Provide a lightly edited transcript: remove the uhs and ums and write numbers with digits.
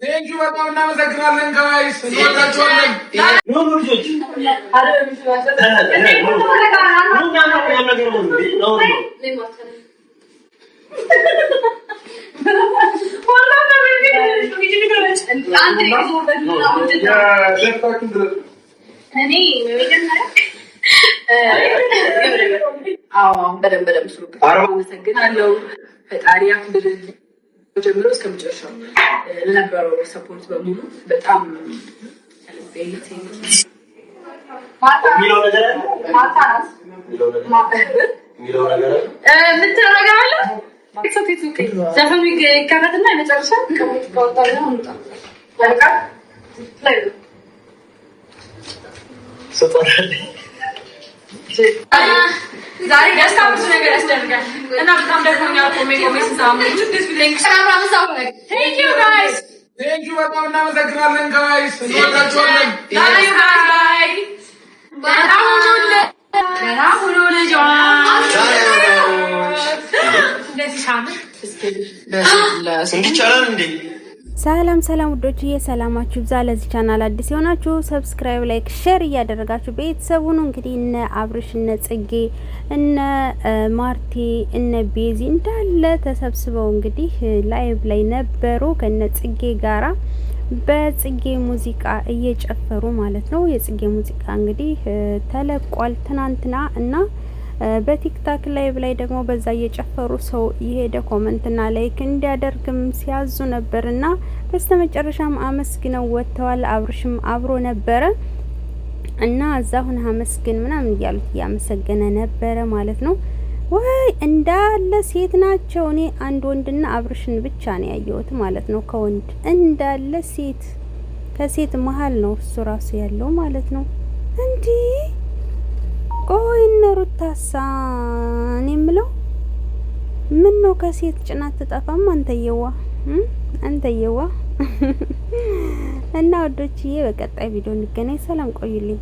ቴንኪው በጣም እናመሰግናለን ጋይስ። እንወዳችኋለን። ኑ ልጆች በደንብ ስሩበት። አመሰግናለሁ። ፈጣሪ ያክብርልኝ። ጀምሮ እስከመጨረሻው ለነበረው ሰፖርት በሙሉ በጣም ዘፈኑ ይከፈትና የመጨረሻ ዛሬ ደስታ ብዙ ነገር ያስደርጋል እና በጣም ደክሞኛል። ቆሜ ስሳሙት ቴንኪው ጋይስ። ቴንኪው በጣም እናመሰግናለን ጋይስ። እንወዳችኋለን። ሰላም ውዶችዬ፣ ሰላማችሁ ይብዛ። ለዚህ ቻናል አዲስ የሆናችሁ ሰብስክራይብ፣ ላይክ፣ ሼር እያደረጋችሁ ቤተሰቡ ነው። እንግዲህ እነ አብርሽ፣ እነ ጽጌ፣ እነ ማርቲ፣ እነ ቤዚ እንዳለ ተሰብስበው እንግዲህ ላይቭ ላይ ነበሩ ከነ ጽጌ ጋራ በጽጌ ሙዚቃ እየጨፈሩ ማለት ነው። የጽጌ ሙዚቃ እንግዲህ ተለቋል ትናንትና እና በቲክታክ ላይቭ ላይ ደግሞ በዛ እየጨፈሩ ሰው የሄደ ኮሜንትና ላይክ እንዲያደርግም ሲያዙ ነበርና በስተመጨረሻም አመስግነው ወጥተዋል። አብርሽም አብሮ ነበረ እና እዛሁን አመስግን ምናምን እያሉት እያመሰገነ ነበረ ማለት ነው። ወይ እንዳለ ሴት ናቸው። እኔ አንድ ወንድና አብርሽን ብቻ ነው ያየሁት ማለት ነው። ከወንድ እንዳለ ሴት፣ ከሴት መሀል ነው እሱ ራሱ ያለው ማለት ነው። እንዴ ቆይ እነ ሩታሳ እኔ የምለው ምን ነው ከሴት ጭናት ተጠፋም አንተየዋ እና ወዶችዬ በቀጣይ ቪዲዮ እንገናኝ። ሰላም ቆዩልኝ።